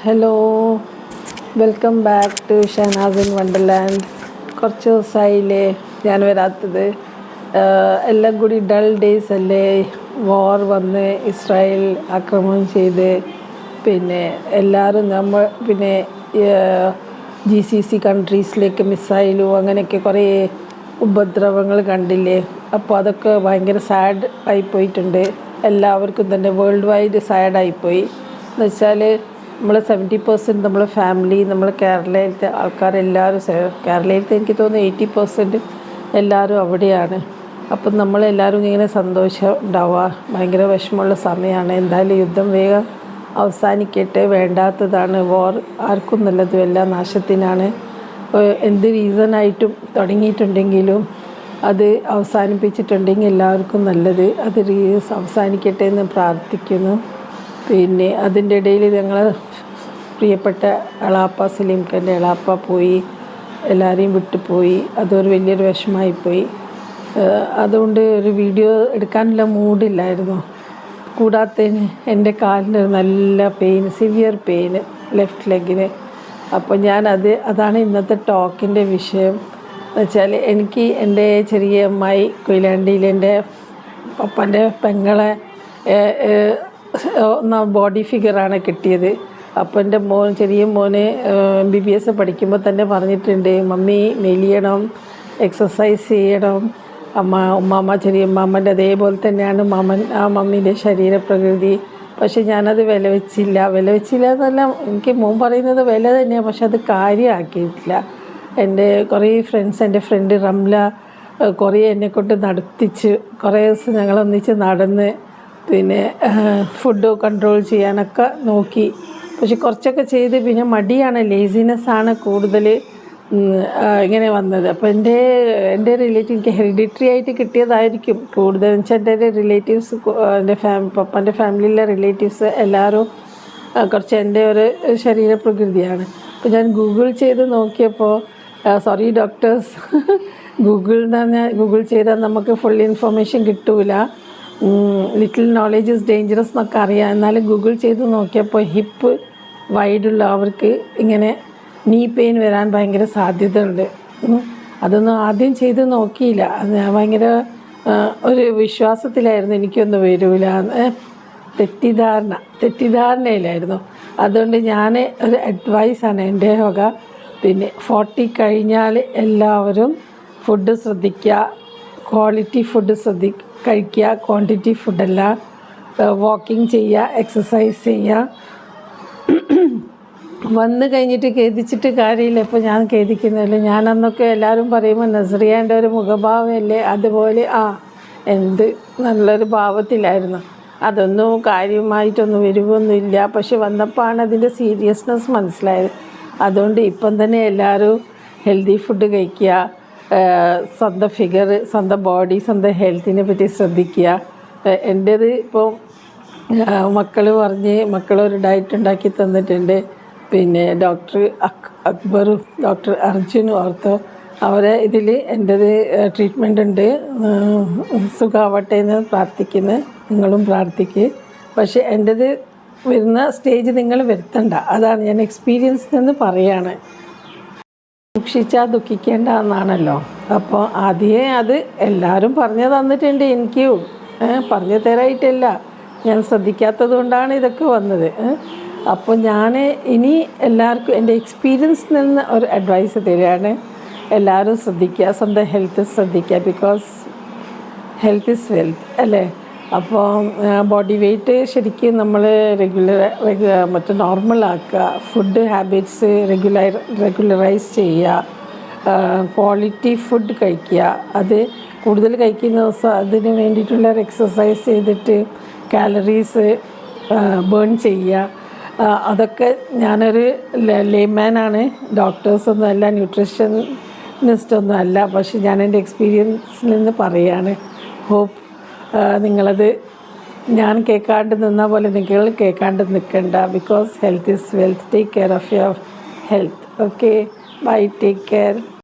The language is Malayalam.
Hello, welcome back to Shahnaz in Wonderland. കുറച്ച് ദിവസമായില്ലേ ഞാൻ വരാത്തത്. എല്ലാം കൂടി ഡൾ ഡേയ്സ് അല്ലേ. വാർ വന്ന് ഇസ്രായേൽ ആക്രമണം ചെയ്ത് പിന്നെ എല്ലാവരും GCC കൺട്രീസിലേക്ക് മിസൈലും അങ്ങനെയൊക്കെ കുറേ ഉപദ്രവങ്ങൾ കണ്ടില്ലേ. അപ്പോൾ അതൊക്കെ ഭയങ്കര സാഡ് ആയിപ്പോയിട്ടുണ്ട്. എല്ലാവർക്കും തന്നെ വേൾഡ് വൈഡ് സാഡായിപ്പോയി. എന്ന് വെച്ചാൽ നമ്മൾ 70% നമ്മളെ ഫാമിലി, നമ്മൾ കേരളയിലത്തെ ആൾക്കാരെല്ലാവരും, കേരളയിലത്തെ എനിക്ക് തോന്നുന്നു 80% എല്ലാവരും അവിടെയാണ്. അപ്പം നമ്മളെല്ലാവരും ഇങ്ങനെ സന്തോഷം ഉണ്ടാവുക, ഭയങ്കര വിഷമമുള്ള സമയമാണ്. എന്തായാലും യുദ്ധം വേഗം അവസാനിക്കട്ടെ. വേണ്ടാത്തതാണ് വാർ, ആർക്കും നല്ലതുമല്ല, നാശത്തിനാണ്. എന്ത് റീസണായിട്ടും തുടങ്ങിയിട്ടുണ്ടെങ്കിലും അത് അവസാനിപ്പിച്ചിട്ടുണ്ടെങ്കിൽ എല്ലാവർക്കും നല്ലത്. അത് അവസാനിക്കട്ടെ എന്ന് പ്രാർത്ഥിക്കുന്നു. പിന്നെ അതിൻ്റെ ഇടയിൽ ഞങ്ങൾ പ്രിയപ്പെട്ട എളാപ്പ സലീംക്കൻ്റെ എളാപ്പ പോയി, എല്ലാവരെയും വിട്ടു പോയി. അതൊരു വലിയൊരു വിഷമമായിപ്പോയി. അതുകൊണ്ട് ഒരു വീഡിയോ എടുക്കാനുള്ള മൂഡില്ലായിരുന്നു. കൂടാത്തതിന് എൻ്റെ കാലിന് നല്ല പെയിൻ, സിവിയർ പെയിൻ ലെഫ്റ്റ് ലെഗിന്. അപ്പോൾ അതാണ് ഇന്നത്തെ ടോക്കിൻ്റെ വിഷയം. എന്ന് വെച്ചാൽ എനിക്ക് എൻ്റെ ചെറിയ അമ്മായി കൊയിലാണ്ടിയിൽ എൻ്റെ പപ്പൻ്റെ പെങ്ങളെ ബോഡി ഫിഗറാണ് കിട്ടിയത്. അപ്പോൾ എൻ്റെ ചെറിയ മോന് MBBS പഠിക്കുമ്പോൾ തന്നെ പറഞ്ഞിട്ടുണ്ട്, മമ്മി മെലിയണം, എക്സസൈസ് ചെയ്യണം. ഉമ്മാമ്മ ചെറിയ ഉമ്മാമ്മൻ്റെ അതേപോലെ തന്നെയാണ് മമ്മീൻ്റെ ശരീരപ്രകൃതി. പക്ഷെ ഞാനത് വില വെച്ചില്ല എന്നല്ല, എനിക്ക് മോൻ പറയുന്നത് വില തന്നെയാണ്, പക്ഷെ അത് കാര്യമാക്കിയിട്ടില്ല. എൻ്റെ കുറേ ഫ്രണ്ട്സ്, എൻ്റെ ഫ്രണ്ട് റംല കുറേ എന്നെക്കൊണ്ട് നടത്തിച്ച്, കുറേ ദിവസം ഞങ്ങളൊന്നിച്ച് നടന്ന് പിന്നെ ഫുഡ് കൺട്രോൾ ചെയ്യാനൊക്കെ നോക്കി. പക്ഷെ കുറച്ചൊക്കെ ചെയ്ത് പിന്നെ മടിയാണ്, ലേസിനെസ്സാണ് കൂടുതൽ ഇങ്ങനെ വന്നത്. അപ്പോൾ എൻ്റെ റിലേറ്റീവ്, എനിക്ക് ഹെറിഡിറ്ററി ആയിട്ട് കിട്ടിയതായിരിക്കും കൂടുതൽ. എൻ്റെ റിലേറ്റീവ്സ്, എൻ്റെ പപ്പൻ്റെ ഫാമിലിയിലെ റിലേറ്റീവ്സ് എല്ലാവരും കുറച്ച് എൻ്റെ ഒരു ശരീരപ്രകൃതിയാണ്. അപ്പോൾ ഞാൻ ഗൂഗിൾ ചെയ്ത് നോക്കിയപ്പോൾ, സോറി ഡോക്ടേഴ്സ്, ഗൂഗിൾ ചെയ്താൽ നമുക്ക് ഫുൾ ഇൻഫർമേഷൻ കിട്ടൂല. ലിറ്റിൽ നോളേജ് ഈസ് ഡേഞ്ചറസ് എന്നൊക്കെ അറിയാം. എന്നാലും ഗൂഗിൾ ചെയ്ത് നോക്കിയപ്പോൾ ഹിപ്പ് വൈഡുള്ളവർക്ക് ഇങ്ങനെ നീ പെയിൻ വരാൻ ഭയങ്കര സാധ്യത ഉണ്ട്. അതൊന്നും ആദ്യം ചെയ്ത് നോക്കിയില്ല. അത് ഞാൻ ഭയങ്കര ഒരു വിശ്വാസത്തിലായിരുന്നു, എനിക്കൊന്നും വരില്ല, തെറ്റിദ്ധാരണയിലായിരുന്നു. അതുകൊണ്ട് ഞാൻ ഒരു അഡ്വൈസാണ് എൻ്റെ വക. പിന്നെ 40 കഴിഞ്ഞാൽ എല്ലാവരും ഫുഡ് ശ്രദ്ധിക്കുക, ക്വാളിറ്റി ഫുഡ് കഴിക്കുക, ക്വാണ്ടിറ്റി ഫുഡല്ല. വാക്കിംഗ് ചെയ്യുക, എക്സസൈസ് ചെയ്യുക. വന്ന് കഴിഞ്ഞിട്ട് ഖേദിച്ചിട്ട് കാര്യമില്ല. ഇപ്പോൾ ഞാൻ ഖേദിക്കുന്നില്ല. ഞാനന്നൊക്കെ എല്ലാവരും പറയുമ്പോൾ നസ്രിയാൻ്റെ ഒരു മുഖഭാവമല്ലേ, അതുപോലെ എന്ത് നല്ലൊരു ഭാവത്തിലായിരുന്നു. അതൊന്നും കാര്യമായിട്ടൊന്നും വരുമൊന്നുമില്ല. പക്ഷെ വന്നപ്പോഴാണ് അതിൻ്റെ സീരിയസ്നെസ് മനസ്സിലായത്. അതുകൊണ്ട് ഇപ്പം തന്നെ എല്ലാവരും ഹെൽത്തി ഫുഡ് കഴിക്കുക, സ്വന്തം ഫിഗർ, സ്വന്തം ബോഡി, സ്വന്തം ഹെൽത്തിനെ പറ്റി ശ്രദ്ധിക്കുക. എൻ്റേത് ഇപ്പോൾ മക്കളൊരു ഡയറ്റ് ഉണ്ടാക്കി തന്നിട്ടുണ്ട്. പിന്നെ ഡോക്ടർ അക്ബറും ഡോക്ടർ അർജുനും ഓർത്തോ, അവരെ ഇതിൽ എൻ്റേത് ട്രീറ്റ്മെൻ്റ് ഉണ്ട്. സുഖമാവട്ടെ എന്ന് പ്രാർത്ഥിക്കുന്നു. നിങ്ങളും പ്രാർത്ഥിക്കുക. പക്ഷേ എൻ്റേത് വരുന്ന സ്റ്റേജ് നിങ്ങൾ വരുത്തണ്ട. അതാണ് ഞാൻ എക്സ്പീരിയൻസിൽ നിന്ന് പറയുകയാണ്. സൂക്ഷിച്ചാൽ ദുഃഖിക്കേണ്ട എന്നാണല്ലോ. അപ്പോൾ ആദ്യമേ അത് എല്ലാവരും പറഞ്ഞു തന്നിട്ടുണ്ട്. എനിക്ക് പറഞ്ഞു തരായിട്ടല്ല, ഞാൻ ശ്രദ്ധിക്കാത്തത് കൊണ്ടാണ് ഇതൊക്കെ വന്നത്. അപ്പോൾ ഞാൻ ഇനി എല്ലാവർക്കും എൻ്റെ എക്സ്പീരിയൻസിൽ നിന്ന് ഒരു അഡ്വൈസ് തരികയാണ്. എല്ലാവരും ശ്രദ്ധിക്കുക, സ്വന്തം ഹെൽത്ത് ശ്രദ്ധിക്കുക. ബിക്കോസ് ഹെൽത്ത് ഈസ് വെൽത്ത് അല്ലേ. അപ്പോൾ ബോഡി വെയ്റ്റ് ശരിക്കും നമ്മൾ നോർമലാക്കുക. ഫുഡ് ഹാബിറ്റ്സ് റെഗുലറൈസ് ചെയ്യുക. ക്വാളിറ്റി ഫുഡ് കഴിക്കുക. അത് കൂടുതൽ കഴിക്കുന്ന ദിവസം അതിന് വേണ്ടിയിട്ടുള്ള എക്സസൈസ് ചെയ്തിട്ട് കാലറീസ് ബേൺ ചെയ്യുക. അതൊക്കെ ഞാനൊരു ലേമാനാണ്, ഡോക്ടേഴ്സൊന്നും അല്ല, ന്യൂട്രീഷനിസ്റ്റൊന്നും അല്ല. പക്ഷെ ഞാൻ എൻ്റെ എക്സ്പീരിയൻസിൽ നിന്ന് പറയുകയാണ്. ഹോപ്പ് നിങ്ങളത് ഞാൻ കേൾക്കാണ്ട് നിന്ന പോലെ നിങ്ങൾ കേൾക്കാണ്ട് നിൽക്കണ്ട. Because health is wealth. Take care of your health. Okay, bye, take care.